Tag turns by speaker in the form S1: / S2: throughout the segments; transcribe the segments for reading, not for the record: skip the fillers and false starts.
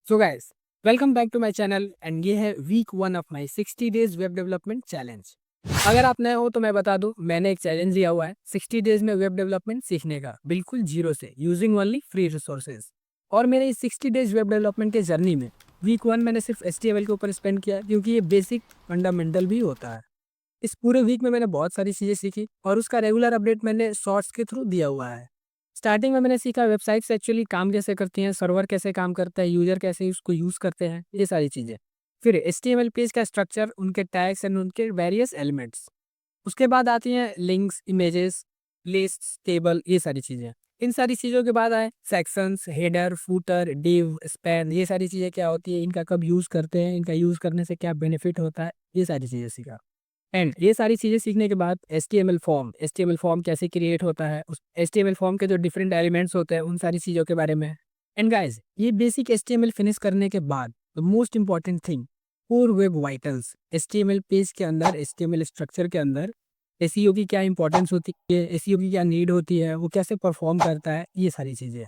S1: So guys, welcome back to my channel and ये है week 1 of my 60 days web development challenge. अगर आप नए हो तो मैं बता दूं, मैंने एक चैलेंज लिया हुआ है 60 डेज में वेब डेवलपमेंट सीखने का, बिल्कुल जीरो से, यूजिंग ओनली फ्री रिसोर्सेज। और मेरे इस 60 डेज वेब डेवलपमेंट के जर्नी में वीक 1 मैंने सिर्फ HTML के ऊपर स्पेंड किया, क्योंकि ये बेसिक फंडामेंटल भी होता है। इस पूरे वीक में मैंने बहुत सारी चीज़ें सीखी और उसका रेगुलर अपडेट मैंने शॉर्ट्स के थ्रू दिया हुआ है। स्टार्टिंग में मैंने सीखा वेबसाइट्स एक्चुअली काम कैसे करती हैं, सर्वर कैसे काम करता है, यूज़र कैसे उसको यूज़ करते हैं, ये सारी चीज़ें। फिर HTML पेज का स्ट्रक्चर, उनके टैग्स एंड उनके वेरियस एलिमेंट्स। उसके बाद आती हैं लिंक्स, इमेजेस, लिस्ट्स, टेबल, ये सारी चीज़ें। इन सारी चीज़ों के बाद आए sections, header, footer, div, span, ये सारी चीज़ें क्या होती है, इनका कब यूज़ करते हैं, इनका यूज़ करने से क्या बेनिफिट होता है, ये सारी चीज़ें सीखा। एंड ये सारी चीज़ें सीखने के बाद एचटीएमएल फॉर्म कैसे क्रिएट होता है, उस एचटीएमएल फॉर्म के जो डिफरेंट एलिमेंट्स होते हैं, उन सारी चीज़ों के बारे में। एंड गाइस, ये बेसिक एचटीएमएल फिनिश करने के बाद the most important thing, core web vitals, HTML page के अंदर, एचटीएमएल स्ट्रक्चर के अंदर एसईओ की क्या इंपॉर्टेंस होती है, एसईओ की क्या नीड होती है, वो कैसे परफॉर्म करता है, ये सारी चीज़ें।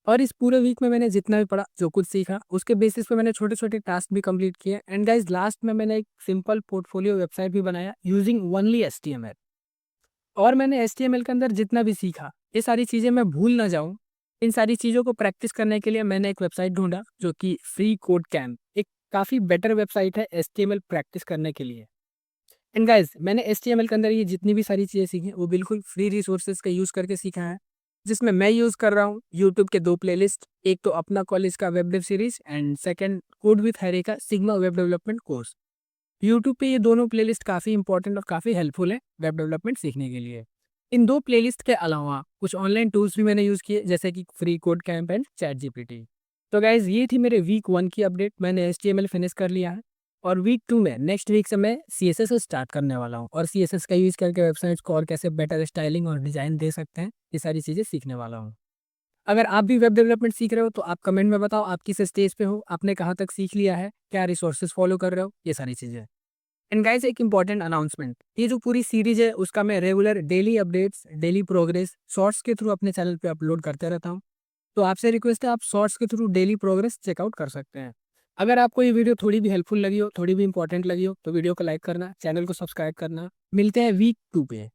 S1: और इस पूरे वीक में मैंने जितना भी पढ़ा, जो कुछ सीखा, उसके बेसिस पे मैंने छोटे-छोटे टास्क भी कंप्लीट किए। एंड गाइस, लास्ट में मैंने एक सिंपल पोर्टफोलियो वेबसाइट भी बनाया यूजिंग ओनली एचटीएमएल। और मैंने एचटीएमएल के अंदर जितना भी सीखा, ये सारी चीज़ें मैं भूल ना जाऊँ, इन सारी चीज़ों को प्रैक्टिस करने के लिए मैंने एक वेबसाइट ढूँढा, जो कि फ्री कोड कैंप, एक काफ़ी बेटर वेबसाइट है एचटीएमएल प्रैक्टिस करने के लिए। एंड गाइस, मैंने एचटीएमएल के अंदर ये जितनी भी सारी चीज़ें सीखी, वो बिल्कुल फ्री रिसोर्सेज का यूज़ करके सीखा है। जिसमें मैं यूज़ कर रहा हूँ यूट्यूब के 2 प्लेलिस्ट, एक तो अपना कॉलेज का web dev series and second code with Harry का sigma web development course. YouTube पे ये दोनों प्लेलिस्ट काफ़ी इंपॉर्टेंट और काफ़ी हेल्पफुल है वेब डेवलपमेंट सीखने के लिए। इन 2 प्लेलिस्ट के अलावा कुछ ऑनलाइन टूल्स भी मैंने यूज़ किए, जैसे कि free code camp and ChatGPT. तो गाइज़, ये थी मेरे वीक 1 की अपडेट। मैंने एचटीएमएल फिनिश कर लिया है और वीक 2 में, नेक्स्ट वीक से मैं सीएसएस स्टार्ट करने वाला हूँ, और सीएसएस का यूज़ करके वेबसाइट्स को और कैसे बेटर स्टाइलिंग और डिज़ाइन दे सकते हैं, ये सारी चीज़ें सीखने वाला हूँ। अगर आप भी वेब डेवलपमेंट सीख रहे हो तो आप कमेंट में बताओ, आप किस स्टेज पे हो, आपने कहाँ तक सीख लिया है, क्या रिसोर्सेज फॉलो कर रहे हो, ये सारी चीज़ें। एंड गाइस, एक इंपॉर्टेंट अनाउंसमेंट, ये जो पूरी सीरीज है उसका मैं regular daily updates, daily progress shorts के थ्रू अपने चैनल पे अपलोड करते रहता हूँ। तो आपसे रिक्वेस्ट है, आप शॉर्ट्स के थ्रू डेली प्रोग्रेस चेकआउट कर सकते हैं। अगर आपको ये वीडियो थोड़ी भी हेल्पफुल लगी हो, थोड़ी भी इंपॉर्टेंट लगी हो, तो वीडियो को लाइक करना, चैनल को सब्सक्राइब करना। मिलते हैं वीक 2 पे।